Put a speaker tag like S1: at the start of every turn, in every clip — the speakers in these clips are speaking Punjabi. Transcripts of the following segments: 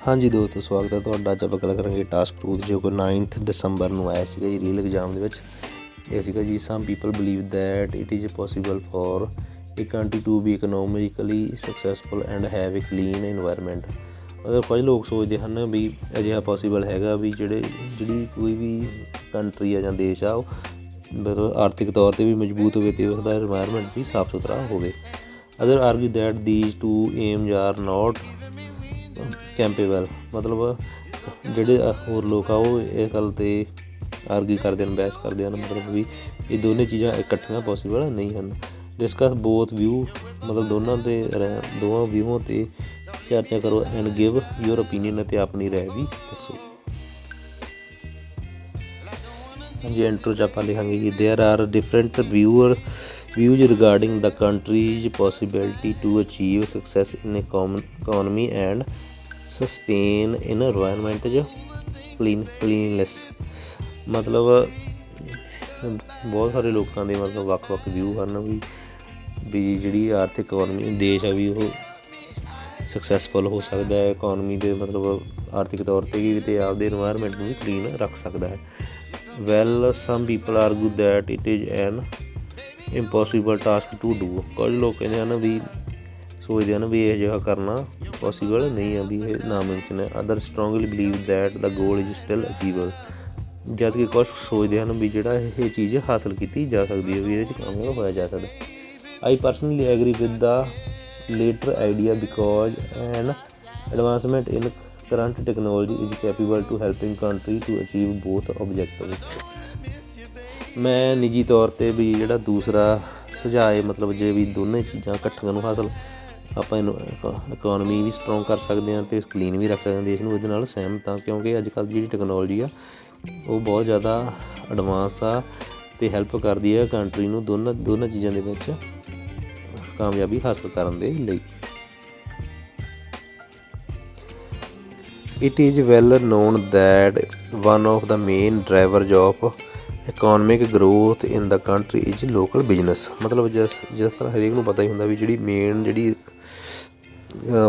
S1: हाँ जी ਦੋਸਤੋ, ਸਵਾਗਤ ਹੈ ਤੁਹਾਡਾ। ਅੱਜ ਆਪਾਂ ਗੱਲ ਕਰਾਂਗੇ ਟਾਸਕ 2 ਦੀ, ਜੋ ਕਿ 9 ਦਸੰਬਰ ਨੂੰ ਆਇਆ ਸੀਗਾ ਜੀ ਰੀਅਲ ਐਗਜ਼ਾਮ ਦੇ ਵਿੱਚ। ਇਹ ਸੀਗਾ ਜੀ, some people believe that it is possible for a country to be economically successful and have a clean environment. ਮਤਲਬ ਕੁਝ ਲੋਕ ਸੋਚਦੇ ਹਨ ਵੀ ਅਜਿਹਾ ਪੋਸੀਬਲ ਹੈਗਾ ਵੀ ਜਿਹੜੀ ਕੋਈ ਵੀ ਕੰਟਰੀ ਆ ਜਾਂ ਦੇਸ਼ ਆ, ਉਹ ਮਤਲਬ ਆਰਥਿਕ ਤੌਰ 'ਤੇ ਵੀ ਮਜ਼ਬੂਤ ਹੋਵੇ ਅਤੇ ਉਸਦਾ ਇਨਵਾਇਰਮੈਂਟ ਵੀ ਸਾਫ਼ ਸੁਥਰਾ ਹੋਵੇ। Other argue that these two aims are not compatible. ਮਤਲਬ ਜਿਹੜੇ ਹੋਰ ਲੋਕ ਆ ਉਹ ਇਹ ਗੱਲ 'ਤੇ ਆਰਗੂ ਕਰਦੇ ਹਨ, ਬਹਿਸ ਕਰਦੇ ਹਨ, ਮਤਲਬ ਵੀ ਇਹ ਦੋਨੇ ਚੀਜ਼ਾਂ ਇਕੱਠੀਆਂ ਪੋਸੀਬਲ ਨਹੀਂ ਹਨ। ਡਿਸਕਸ ਬੋਥ ਵਿਊ, ਮਤਲਬ ਦੋਵਾਂ ਵਿਊਆਂ 'ਤੇ ਚਰਚਾ ਕਰੋ ਐਂਡ ਗਿਵ ਯੂਰ ਓਪੀਨੀਅਨ, ਅਤੇ ਆਪਣੀ ਰਾਏ ਵੀ ਦੱਸੋ। ਹਾਂਜੀ, ਇੰਟਰੋ 'ਚ ਆਪਾਂ ਲਿਖਾਂਗੇ ਜੀ, there are different views regarding the country's possibility to achieve success in economy and sustain environmental cleanliness। ਮਤਲਬ ਬਹੁਤ ਸਾਰੇ ਲੋਕਾਂ ਦੇ ਮਤਲਬ ਵੱਖ-ਵੱਖ ਵਿਊ ਹਨ ਵੀ ਜਿਹੜੀ ਆਰਥਿਕ ਇਕੋਨਮੀ ਦੇਸ਼ ਆ ਵੀ ਉਹ ਸਕਸੈਸਫੁਲ ਹੋ ਸਕਦਾ ਹੈ ਇਕੋਨਮੀ ਦੇ ਮਤਲਬ ਆਰਥਿਕ ਤੌਰ 'ਤੇ ਵੀ, ਅਤੇ ਆਪਦੇ ਇਨਵਾਇਰਮੈਂਟ ਨੂੰ ਵੀ ਕਲੀਨ ਰੱਖ ਸਕਦਾ ਹੈ। Well some people argue that it is an impossible task to do. ਕੁਝ ਲੋਕ ਕਹਿੰਦੇ ਹਨ ਵੀ ਸੋਚਦੇ ਹਨ ਵੀ ਇਹ ਜਿਹਾ ਕਰਨਾ ਪੋਸੀਬਲ ਨਹੀਂ ਆ, ਵੀ ਇਹ ਨਾਮੁਮਕਿਨ ਹੈ। Other strongly believe that the goal is still achievable. ਜਦ ਕਿ ਕੁਛ ਸੋਚਦੇ ਹਨ ਵੀ ਜਿਹੜਾ ਇਹ ਚੀਜ਼ ਹਾਸਲ ਕੀਤੀ ਜਾ ਸਕਦੀ ਹੈ, ਵੀ ਇਹਦੇ 'ਚ ਕਾਮਯਾਬ ਹੋਇਆ ਜਾ ਸਕਦਾ। I personally agree with the latter idea because an advancement in current technology is capable to helping country to achieve both objective. ਮੈਂ ਨਿੱਜੀ ਤੌਰ 'ਤੇ ਵੀ ਜਿਹੜਾ ਦੂਸਰਾ ਸੁਝਾਅ ਹੈ, ਮਤਲਬ ਜੇ ਵੀ ਦੋਨੇ ਚੀਜ਼ਾਂ ਇਕੱਠੀਆਂ ਨੂੰ ਹਾਸਲ ਆਪਾਂ ਇਹਨੂੰ ਇਕੋਨਮੀ ਵੀ ਸਟਰੋਂਗ ਕਰ ਸਕਦੇ ਹਾਂ ਅਤੇ ਕਲੀਨ ਵੀ ਰੱਖ ਸਕਦੇ ਹਾਂ ਦੇਸ਼ ਨੂੰ, ਇਹਦੇ ਨਾਲ ਸਹਿਮਤ ਹਾਂ। ਕਿਉਂਕਿ ਅੱਜ ਕੱਲ੍ਹ ਦੀ ਜਿਹੜੀ ਟੈਕਨੋਲੋਜੀ ਆ ਉਹ ਬਹੁਤ ਜ਼ਿਆਦਾ ਐਡਵਾਂਸ ਆ ਅਤੇ ਹੈਲਪ ਕਰਦੀ ਹੈ ਕੰਟਰੀ ਨੂੰ ਦੋਨਾਂ ਚੀਜ਼ਾਂ ਦੇ ਵਿੱਚ ਕਾਮਯਾਬੀ ਹਾਸਲ ਕਰਨ ਦੇ ਲਈ। It is well known that one of the main drivers of economic growth in the country is local business. ਮਤਲਬ ਜਿਸ ਤਰ੍ਹਾਂ ਹਰੇਕ ਨੂੰ ਪਤਾ ਹੀ ਹੁੰਦਾ ਵੀ ਜਿਹੜੀ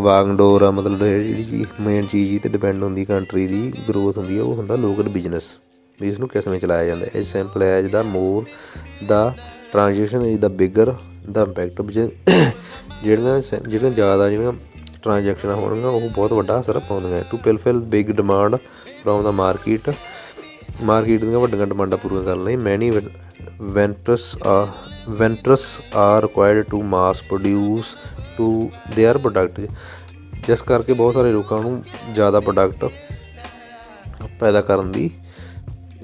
S1: ਵਾਗਡੋਰ ਆ, ਮਤਲਬ ਜਿਹੜੀ ਮੇਨ ਚੀਜ਼ 'ਤੇ ਡਿਪੈਂਡ ਹੁੰਦੀ ਕੰਟਰੀ ਦੀ ਗਰੋਥ ਹੁੰਦੀ ਹੈ, ਉਹ ਹੁੰਦਾ ਲੋਕਲ ਬਿਜ਼ਨਸ। ਵੀ ਇਸਨੂੰ ਕਿਵੇਂ ਚਲਾਇਆ ਜਾਂਦਾ ਹੈ। Is simple as the more the transaction is the bigger the impact. ਜਿਹੜੀਆਂ ਜ਼ਿਆਦਾ ਟ੍ਰਾਂਜੈਕਸ਼ਨਾਂ ਹੋਣਗੀਆਂ ਉਹ ਬਹੁਤ ਵੱਡਾ ਅਸਰ ਪਾਉਂਦੀਆਂ। To fulfil big demand from the market ਦੀਆਂ ਵੱਡੀਆਂ ਡਿਮਾਂਡਾਂ ਪੂਰੀਆਂ ਕਰਨ ਲਈ many ventures are required to mass produce to their product. ਜਿਸ ਕਰਕੇ ਬਹੁਤ ਸਾਰੇ ਲੋਕਾਂ ਨੂੰ ਜ਼ਿਆਦਾ ਪ੍ਰੋਡਕਟ ਪੈਦਾ ਕਰਨ ਦੀ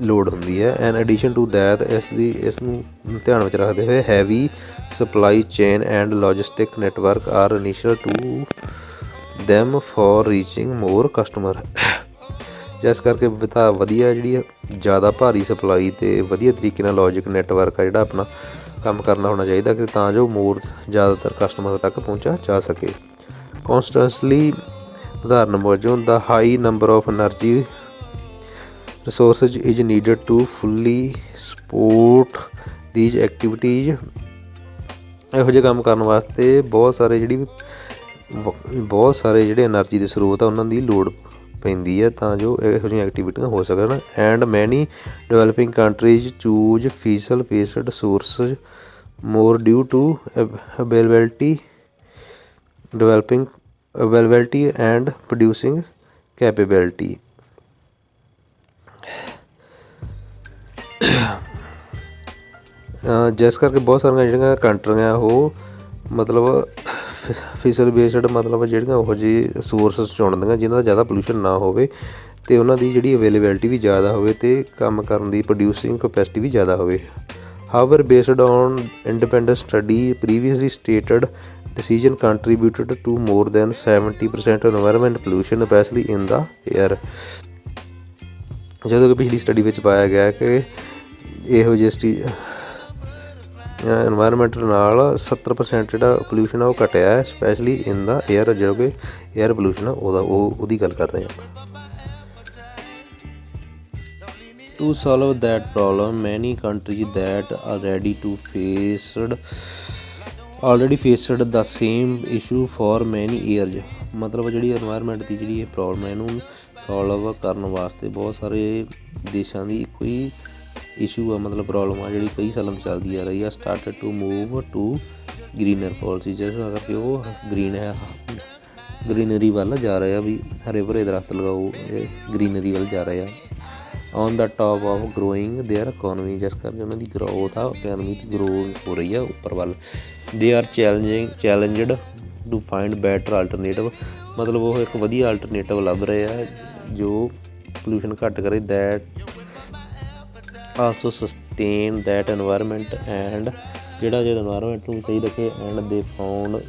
S1: ਲੋੜ ਹੁੰਦੀ ਹੈ। ਐਨ ਐਡੀਸ਼ਨ ਟੂ ਦੈਟ ਇਸ ਨੂੰ ਧਿਆਨ ਵਿੱਚ ਰੱਖਦੇ ਹੋਏ heavy supply chain and logistic network are initial to them for reaching more customer. ਜਿਸ ਕਰਕੇ ਵਧੀਆ ਜਿਹੜੀ ਜ਼ਿਆਦਾ ਭਾਰੀ ਸਪਲਾਈ ਅਤੇ ਵਧੀਆ ਤਰੀਕੇ ਨਾਲ ਲੌਜਿਕ ਨੈਟਵਰਕ ਆ ਜਿਹੜਾ ਆਪਣਾ ਕੰਮ ਕਰਨਾ ਹੋਣਾ ਚਾਹੀਦਾ, ਕਿ ਤਾਂ ਜੋ ਜ਼ਿਆਦਾਤਰ ਕਸਟਮਰ ਤੱਕ ਪਹੁੰਚਿਆ ਜਾ ਸਕੇ। ਕੌਂਸਟੈਂਸਲੀ ਉਦਾਹਰਨ ਵਜੋਂ the high number of energy resources is needed to fully support these activities. ਇਹੋ ਜਿਹੇ ਕੰਮ ਕਰਨ ਵਾਸਤੇ ਬਹੁਤ ਸਾਰੇ ਜਿਹੜੇ ਐਨਰਜੀ ਦੇ ਸਰੋਤ ਆ ਉਹਨਾਂ ਦੀ ਲੋੜ ਪੈਂਦੀ ਹੈ, ਤਾਂ ਜੋ ਇਹੋ ਜਿਹੀਆਂ ਐਕਟੀਵਿਟੀਆਂ ਹੋ ਸਕਣ। And many developing countries choose fossil based sources more due to availability and producing capability. ਜਿਸ ਕਰਕੇ ਬਹੁਤ ਸਾਰੀਆਂ ਜਿਹੜੀਆਂ ਕੰਟਰੀਆਂ ਉਹ ਮਤਲਬ ਫੀਸਲ ਬੇਸਡ, ਮਤਲਬ ਜਿਹੜੀਆਂ ਉਹੋ ਜਿਹੇ ਸੋਰਸਿਸ ਚੁਣਦੀਆਂ ਜਿਨ੍ਹਾਂ ਦਾ ਜ਼ਿਆਦਾ ਪੋਲਿਊਸ਼ਨ ਨਾ ਹੋਵੇ ਅਤੇ ਉਹਨਾਂ ਦੀ ਜਿਹੜੀ ਅਵੇਲੇਬਿਲਿਟੀ ਵੀ ਜ਼ਿਆਦਾ ਹੋਵੇ ਅਤੇ ਕੰਮ ਕਰਨ ਦੀ ਪ੍ਰੋਡਿਊਸਿੰਗ ਕਪੈਸਿਟੀ ਵੀ ਜ਼ਿਆਦਾ ਹੋਵੇ। Hour based on independent study previously stated decision contributed to more than 70% environment pollution especially in the air। ਜਦੋਂ ਕਿ ਪਿਛਲੀ ਸਟੱਡੀ ਵਿੱਚ ਪਾਇਆ ਗਿਆ ਕਿ ਇਹੋ ਜਿਹੇ ਇਨਵਾਇਰਮੈਂਟ ਨਾਲ 70% ਜਿਹੜਾ ਪੋਲਿਊਸ਼ਨ ਆ ਉਹ ਘਟਿਆ ਹੈ, ਸਪੈਸ਼ਲੀ ਇਨ ਦਾ ਏਅਰ। ਜੋ ਕਿ ਏਅਰ ਪੋਲਿਊਸ਼ਨ ਆ ਉਹਦੀ ਗੱਲ ਕਰ ਰਹੇ ਹਾਂ। ਟੂ ਸੋਲਵ ਦੈਟ ਪ੍ਰੋਬਲਮ ਮੈਨੀ countries that already faced the same issue for many years। ਮਤਲਬ ਜਿਹੜੀ এনवायरमेंट ਦੀ ਜਿਹੜੀ ਇਹ ਪ੍ਰੋਬਲਮ ਹੈ ਇਹਨੂੰ ਸੋਲਵ ਕਰਨ ਵਾਸਤੇ ਬਹੁਤ ਸਾਰੇ ਦੇਸ਼ਾਂ ਦੀ ਇੱਕੋ ਹੀ ਇਸ਼ੂ ਆ, ਮਤਲਬ ਪ੍ਰੋਬਲਮ ਆ ਜਿਹੜੀ ਕਈ ਸਾਲਾਂ ਤੋਂ ਚੱਲਦੀ ਆ ਰਹੀ ਆ। Started to move to greener policy, ਜਿਸ ਕਰਕੇ ਉਹ ਗ੍ਰੀਨਰੀ ਵੱਲ ਜਾ ਰਹੇ ਆ, ਵੀ ਹਰੇ ਭਰੇ ਦਰਖਤ ਲਗਾਓ, ਇਹ ਗ੍ਰੀਨਰੀ ਵੱਲ ਜਾ ਰਹੇ ਆ। On the top of growing their economy, ਜਿਸ ਕਰਕੇ ਉਹਨਾਂ ਦੀ ਗਰੋਥ ਆ ਇਕੋਨਮੀ ਗਰੋ ਹੋ ਰਹੀ ਆ ਉੱਪਰ ਵੱਲ। They are challenged to find better alternative, ਮਤਲਬ ਉਹ ਇੱਕ ਵਧੀਆ ਆਲਟਰਨੇਟਿਵ ਲੱਭ ਰਹੇ ਆ ਜੋ ਪੋਲਿਊਸ਼ਨ ਘੱਟ ਕਰੇ। That also sustain that environment and ਜਿਹੜਾ এনवायरमेंट ਨੂੰ ਸਹੀ ਰੱਖੇ। ਐਂਡ ਦੇ ਫਾਊਂਡ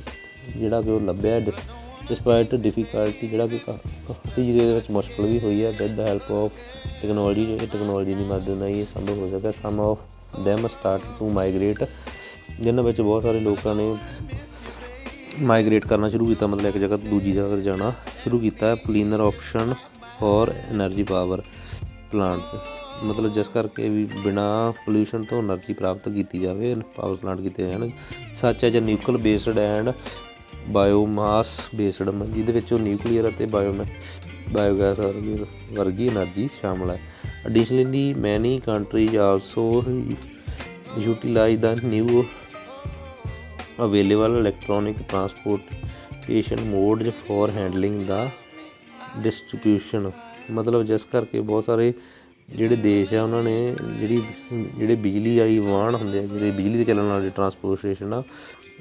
S1: ਜਿਹੜਾ ਕਿ ਉਹ ਲੱਭਿਆ ਡਿਸਪਾਈਟ ਡਿਫੀਕਲਟੀ, ਜਿਹੜਾ ਕਿ ਕਾਫੀ ਜਿਹਦੇ ਵਿੱਚ ਮੁਸ਼ਕਿਲ ਵੀ ਹੋਈ ਹੈ। With the help of technology, technology ਦੀ ਮਦਦ ਨਾਲ ਇਹ ਸੰਭਵ ਹੋ ਸਕਿਆ। Some of them start to migrate, ਜਿਨ੍ਹਾਂ ਵਿੱਚ ਬਹੁਤ ਸਾਰੇ ਲੋਕਾਂ ਨੇ ਮਾਈਗ੍ਰੇਟ ਕਰਨਾ ਸ਼ੁਰੂ ਕੀਤਾ, ਮਤਲਬ ਇੱਕ ਜਗ੍ਹਾ ਤੋਂ ਦੂਜੀ ਜਗ੍ਹਾ 'ਤੇ ਜਾਣਾ ਸ਼ੁਰੂ ਕੀਤਾ। Cleaner option for energy power plant, ਮਤਲਬ ਜਿਸ ਕਰਕੇ ਵੀ ਬਿਨਾਂ ਪੋਲਿਊਸ਼ਨ ਤੋਂ ਐਨਰਜੀ ਪ੍ਰਾਪਤ ਕੀਤੀ ਜਾਵੇ, ਪਾਵਰ ਪਲਾਂਟ ਕੀਤੇ ਜਾਣ। ਸੱਚ ਹੈ ਜਾਂ ਨਿਊਕਲ ਬੇਸਡ ਐਂਡ ਬਾਇਓਮਾਸ ਬੇਸਡ, ਜਿਹਦੇ ਵਿੱਚ ਉਹ ਨਿਊਕਲੀਅਰ ਅਤੇ ਬਾਇਓਗੈਸ ਵਰਗੀ ਐਨਰਜੀ ਸ਼ਾਮਲ ਹੈ। Additionally many countries also utilise the new available electronic transportation modes for handling the distribution, ਮਤਲਬ ਜਿਸ ਕਰਕੇ ਬਹੁਤ ਸਾਰੇ ਜਿਹੜੇ ਦੇਸ਼ ਆ ਉਹਨਾਂ ਨੇ ਜਿਹੜੇ ਬਿਜਲੀ ਵਾਲੀ ਵਾਹਨ ਹੁੰਦੇ ਆ, ਜਿਹੜੇ ਬਿਜਲੀ 'ਤੇ ਚੱਲਣ ਵਾਲੇ ਟਰਾਂਸਪੋਰਟੇਸ਼ਨ ਆ,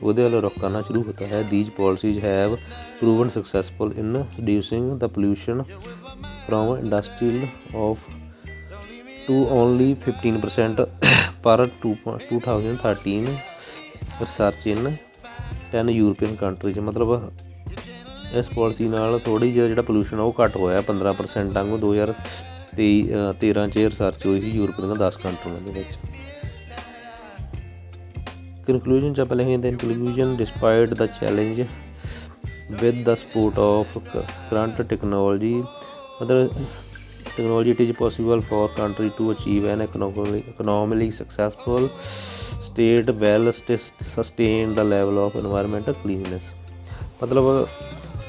S1: ਉਹਦੇ ਵੱਲ ਰੁਖ ਕਰਨਾ ਸ਼ੁਰੂ ਕੀਤਾ ਹੈ। These policies have proven successful in reducing the pollution from industrial of to only 15% ਪਰ 2013 ਰਿਸਰਚ ਇਨ 10 ਯੂਰਪੀਅਨ ਕੰਟਰੀਜ਼, ਮਤਲਬ ਇਸ ਪੋਲਿਸੀ ਨਾਲ ਥੋੜ੍ਹੀ ਜਿਹੀ ਜਿਹੜਾ ਪੋਲਿਊਸ਼ਨ ਆ ਉਹ ਘੱਟ ਹੋਇਆ 15% ਵਾਂਗੂ। 2013 'ਚ ਰਿਸਰਚ ਹੋਈ ਸੀ ਯੂਰਪ ਦੀਆਂ 10 ਕੰਟਰੀਆਂ ਦੇ ਵਿੱਚ। ਕਨਕਲੂਜਨ 'ਚ ਆਪਾਂ ਲਿਖਦੇ conclusion despite the challenge with the support of current technology, ਮਤਲਬ technology it is possible for country to achieve an economically successful state well sustain the level of environmental cleanliness, ਮਤਲਬ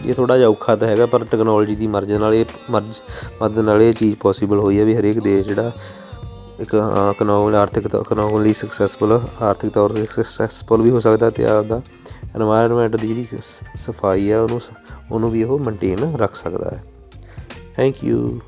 S1: ਇਹ ਥੋੜ੍ਹਾ ਜਿਹਾ ਔਖਾ ਤਾਂ ਹੈਗਾ ਪਰ ਟੈਕਨੋਲੋਜੀ ਦੀ ਮਦਦ ਨਾਲ ਇਹ ਚੀਜ਼ ਪੋਸੀਬਲ ਹੋਈ ਹੈ ਵੀ ਹਰੇਕ ਦੇਸ਼ ਜਿਹੜਾ ਇੱਕ ਆਰਥਿਕ ਤੌਰ 'ਤੇ ਸਕਸੈਸਫੁਲ ਵੀ ਹੋ ਸਕਦਾ ਅਤੇ ਆਪਦਾ এনवायरमेंट ਦੀ ਜਿਹੜੀ ਸਫਾਈ ਹੈ ਉਹਨੂੰ ਵੀ ਉਹ ਮੇਨਟੇਨ ਰੱਖ ਸਕਦਾ ਹੈ। Thank you.